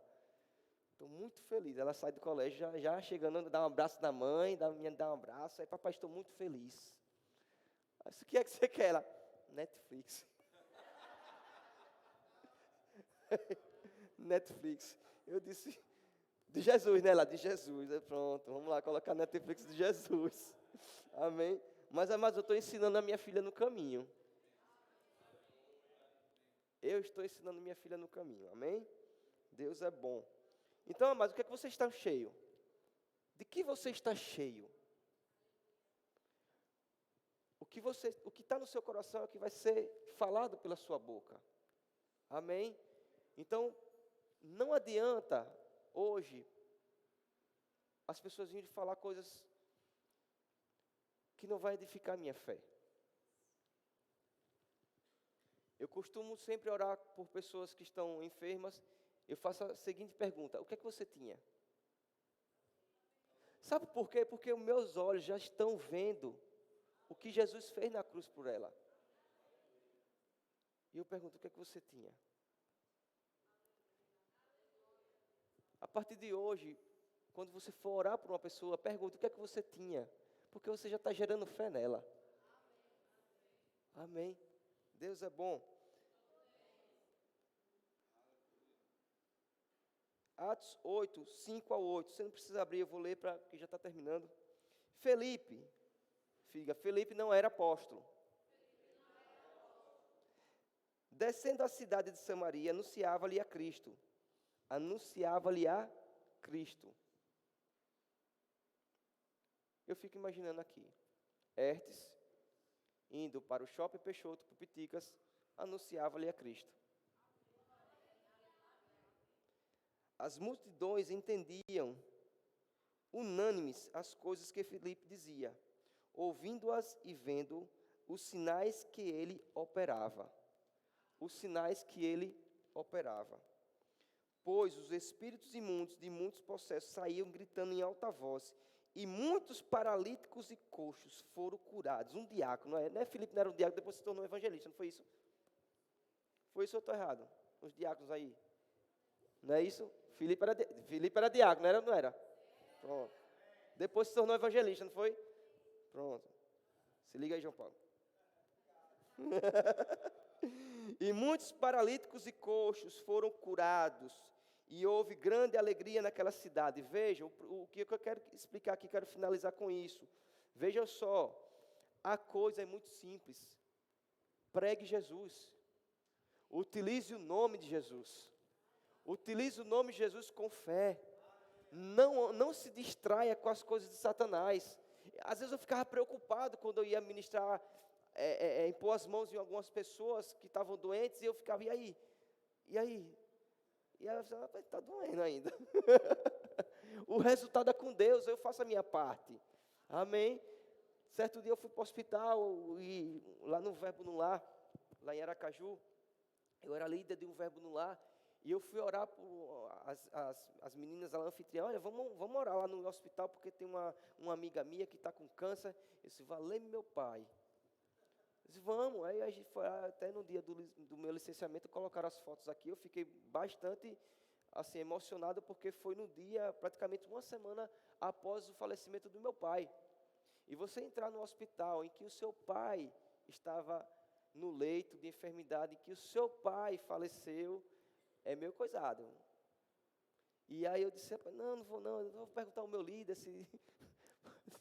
[SPEAKER 2] Estou muito feliz. Ela sai do colégio já chegando, dá um abraço da mãe, dá um abraço. Aí, papai, estou muito feliz. Aí, o que é que você quer? Ela, Netflix. Netflix. Eu disse, de Jesus, né? Ela, de Jesus. Aí, pronto, vamos lá, colocar Netflix de Jesus. Amém? Mas eu estou ensinando a minha filha no caminho. Eu estou ensinando minha filha no caminho. Amém? Deus é bom. Então, amados, o que é que você está cheio? De que você está cheio? O que está no seu coração é o que vai ser falado pela sua boca. Amém? Então, não adianta hoje as pessoas virem falar coisas que não vai edificar a minha fé. Eu costumo sempre orar por pessoas que estão enfermas. Eu faço a seguinte pergunta: o que é que você tinha? Sabe por quê? Porque os meus olhos já estão vendo o que Jesus fez na cruz por ela. E eu pergunto: o que é que você tinha? A partir de hoje, quando você for orar por uma pessoa, pergunte: o que é que você tinha? Porque você já está gerando fé nela. Amém. Deus é bom. Atos 8, 5 a 8. Você não precisa abrir, eu vou ler porque já está terminando. Felipe não era apóstolo. Descendo à cidade de Samaria, anunciava-lhe a Cristo. Eu fico imaginando aqui. Hertes, indo para o shopping Peixoto, para Piticas, anunciava-lhe a Cristo. As multidões entendiam, unânimes, as coisas que Filipe dizia, ouvindo-as e vendo os sinais que ele operava. Pois os espíritos imundos de muitos possessos saíam gritando em alta voz, e muitos paralíticos e coxos foram curados. Um diácono, não é? Filipe não era um diácono, depois se tornou evangelista, não foi isso? Foi isso ou eu estou errado? Os diáconos aí. Não é isso? Filipe era diácono, não era? Pronto. Depois se tornou evangelista, não foi? Pronto. Se liga aí, João Paulo. E muitos paralíticos e coxos foram curados, e houve grande alegria naquela cidade. Vejam, o que eu quero explicar aqui, quero finalizar com isso. Vejam só, a coisa é muito simples. Pregue Jesus. Utilize o nome de Jesus. Utilize o nome de Jesus com fé. Não se distraia com as coisas de Satanás. Às vezes eu ficava preocupado quando eu ia ministrar, impor as mãos em algumas pessoas que estavam doentes, e eu ficava, e aí? E ela falava, está doendo ainda. O resultado é com Deus, eu faço a minha parte. Amém? Certo dia eu fui para o hospital, e lá no Verbo no Lar, lá em Aracaju, eu era líder de um Verbo no Lar, e eu fui orar por as meninas lá, anfitriã, olha, vamos orar lá no hospital, porque tem uma amiga minha que está com câncer. Eu disse, valeu meu pai. Eu disse, vamos. Aí a gente foi até no dia do meu licenciamento, colocaram as fotos aqui. Eu fiquei bastante assim, emocionado, porque foi no dia, praticamente uma semana após o falecimento do meu pai. E você entrar no hospital em que o seu pai estava no leito de enfermidade, em que o seu pai faleceu, é meio coisado. E aí eu disse, não vou perguntar ao meu líder se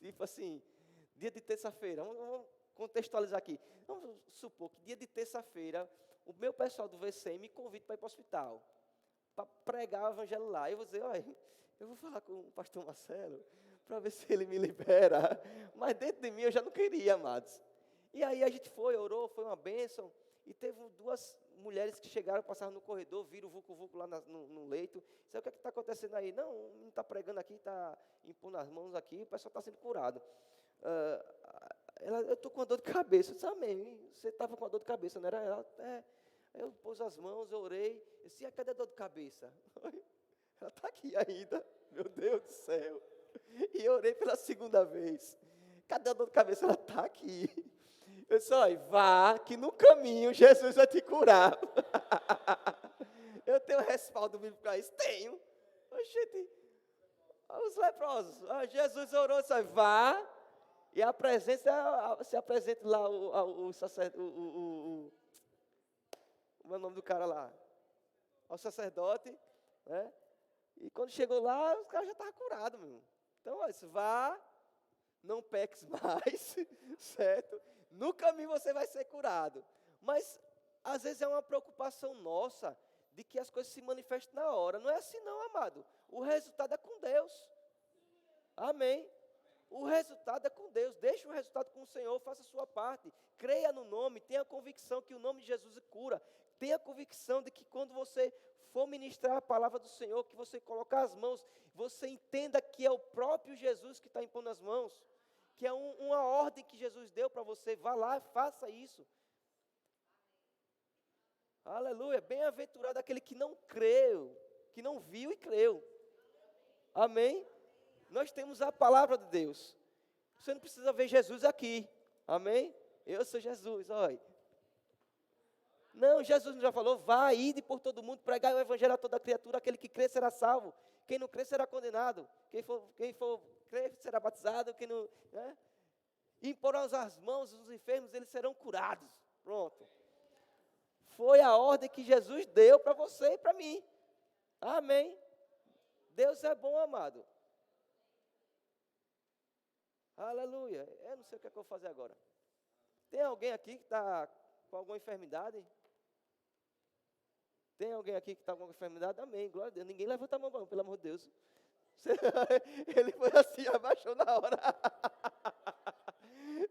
[SPEAKER 2] tipo assim, dia de terça-feira, vamos contextualizar aqui. Vamos supor que dia de terça-feira
[SPEAKER 3] o meu pessoal do VCM me convida para ir para o hospital, para pregar o evangelho lá. Eu vou dizer, olha, eu vou falar com o pastor Marcelo, para ver se ele me libera. Mas dentro de mim eu já não queria, amados. E aí a gente foi, orou, foi uma bênção. E teve 2 mulheres que chegaram, passaram no corredor, viram o vulco-vulco lá no leito. Disse, o que está acontecendo aí? Não, não está pregando aqui, está impondo as mãos aqui, o pessoal está sendo curado. Eu estou com uma dor de cabeça. Eu disse, amém, você estava com uma dor de cabeça, não era? Ela, eu pus as mãos, eu orei. Eu disse, cadê a dor de cabeça? Ela está aqui ainda, meu Deus do céu. E eu orei pela 2ª vez. Cadê a dor de cabeça? Ela está aqui. Eu disse, olha, vá, que no caminho Jesus vai te curar. Eu tenho respaldo bíblico para isso? Tenho. Oxente, os leprosos. Jesus orou, disse, vá, e se apresente lá o sacerdote, como é o nome do cara lá? O sacerdote, né? E quando chegou lá, os caras já estavam curados, meu. Então, olha, vá, não peques mais, certo? No caminho você vai ser curado. Mas, às vezes, é uma preocupação nossa de que as coisas se manifestem na hora. Não é assim não, amado. O resultado é com Deus. Amém. O resultado é com Deus. Deixe o resultado com o Senhor, faça a sua parte. Creia no nome, tenha a convicção que o nome de Jesus cura. Tenha a convicção de que quando você for ministrar a palavra do Senhor, que você colocar as mãos, você entenda que é o próprio Jesus que está impondo as mãos. Que é uma ordem que Jesus deu para você. Vá lá, faça isso. Aleluia. Bem-aventurado aquele que não creu, que não viu e creu. Amém? Nós temos a palavra de Deus. Você não precisa ver Jesus aqui. Amém? Eu sou Jesus, olha. Não, Jesus já falou, vá, ide por todo mundo, pregai o evangelho a toda criatura, aquele que crê será salvo, quem não crê será condenado, quem for crer será batizado, quem não, né? Imporão as mãos dos enfermos, eles serão curados. Pronto. Foi a ordem que Jesus deu para você e para mim. Amém. Deus é bom, amado. Aleluia. Eu não sei o que é que eu vou fazer agora. Tem alguém aqui que está com alguma enfermidade? Tem alguém aqui que está com alguma enfermidade? Amém, glória a Deus. Ninguém levanta a mão, pelo amor de Deus. Ele foi assim, abaixou na hora.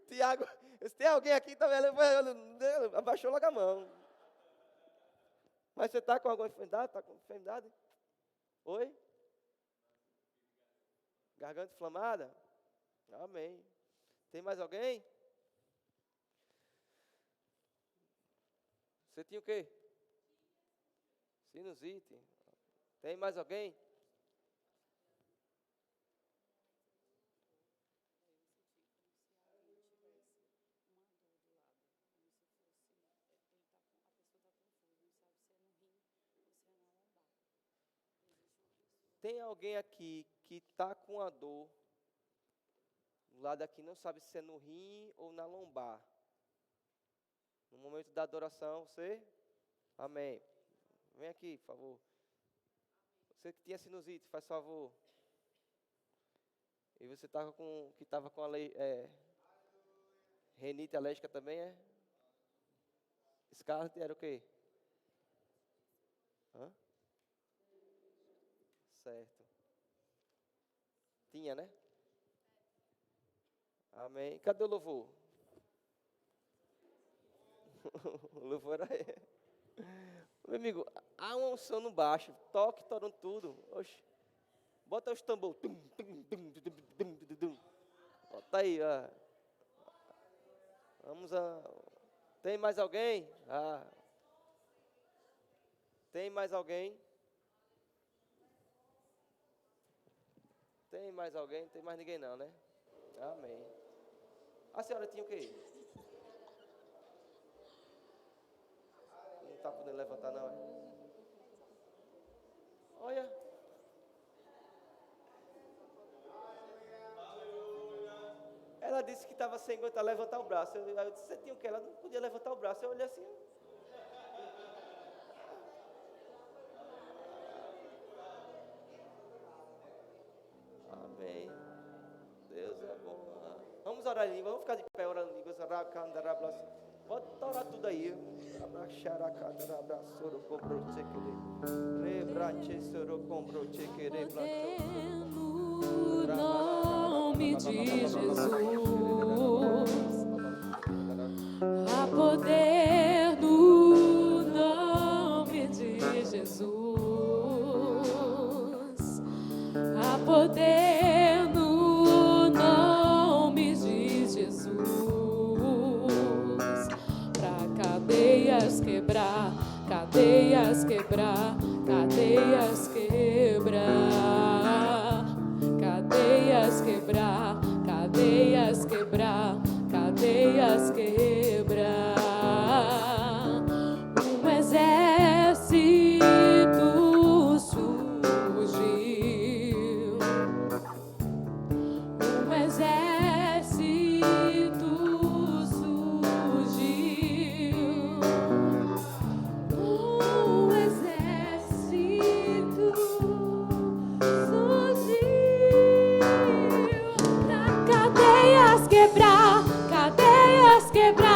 [SPEAKER 3] Tiago, se tem alguém aqui também, abaixou logo a mão. Mas você está com alguma enfermidade? Está com enfermidade? Oi? Garganta inflamada? Amém. Tem mais alguém? Você tinha o quê? Sinusite. Tem mais alguém? Tem alguém aqui que está com a dor, do lado aqui não sabe se é no rim ou na lombar. No momento da adoração, você? Amém. Vem aqui, por favor. Você que tinha sinusite, faz favor. E você que estava com a renite alérgica também, é? Scarlet era o quê? Hã? Certo. Tinha, né? Amém. Cadê o louvor? O louvor era ele. Meu amigo, há uma unção no baixo. Toque, torando tudo. Oxe. Bota os tambores. Bota aí, ó. Vamos a... Tem mais alguém? Tem mais alguém? Tem mais alguém? Não tem mais ninguém não, né? Amém. A senhora tinha o quê? Não está podendo levantar não, é? Olha. Ela disse que estava sem aguentar levantar o braço. Eu disse, você tinha o quê? Ela não podia levantar o braço. Eu olhei assim. Amém. Deus é bom. Vamos orar em língua. Vamos ficar de pé orando em língua. Pode orar tudo aí.
[SPEAKER 1] No nome de Jesus, há poder no nome de Jesus, há poder no nome de Jesus, pra cadeias quebrar, cadeias quebrar, cadeias quebrar, cadeias quebrar, cadeias quebrar, cadeias quebrar. Um exército surgiu, um exército surgiu, um exército surgiu pra cadeias quebrar, cadeias quebrar.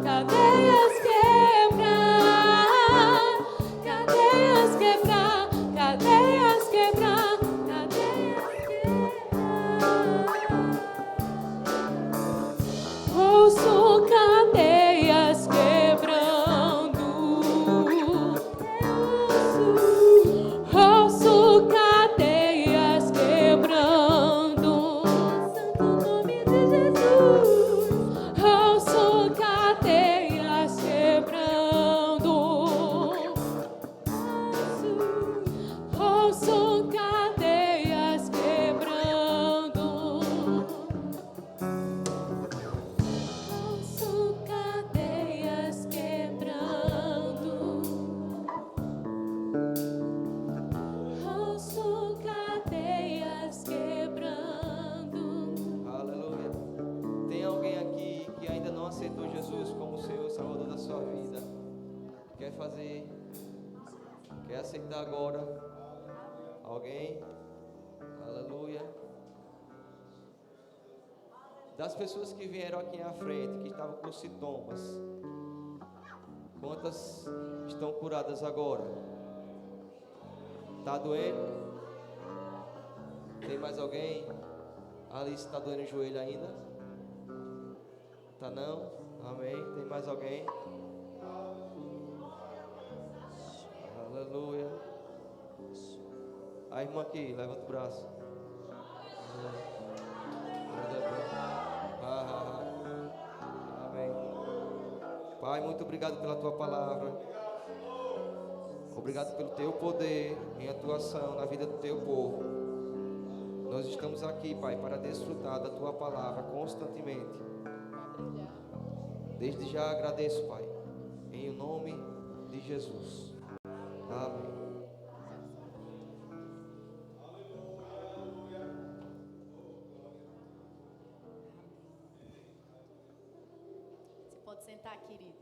[SPEAKER 1] cadeias quebrar, cadeias quebrar, cadeias quebrar, cadeias quebrar. Ouço cadeias quebrando, ouço cadeias quebrando, santo nome de Jesus. Ouço cadeias quebrando, ouço cadeias quebrando, ouço cadeias quebrando, ouço cadeias quebrando.
[SPEAKER 3] Aleluia. Tem alguém aqui que ainda não aceitou Jesus como Senhor e Salvador da sua vida? Quer fazer? Quer aceitar agora? Alguém? Aleluia. Das pessoas que vieram aqui à frente, que estavam com sintomas, quantas estão curadas agora? Tá doendo? Tem mais alguém? Alice, está doendo o joelho ainda? Tá não? Amém. Tem mais alguém? Aleluia. A irmã aqui, levanta o braço. Amém. Pai, muito obrigado pela tua palavra. Obrigado pelo teu poder em atuação na vida do teu povo. Nós estamos aqui, Pai, para desfrutar da tua palavra constantemente. Desde já agradeço, Pai, em nome de Jesus. Amém.
[SPEAKER 4] Você pode sentar, querido.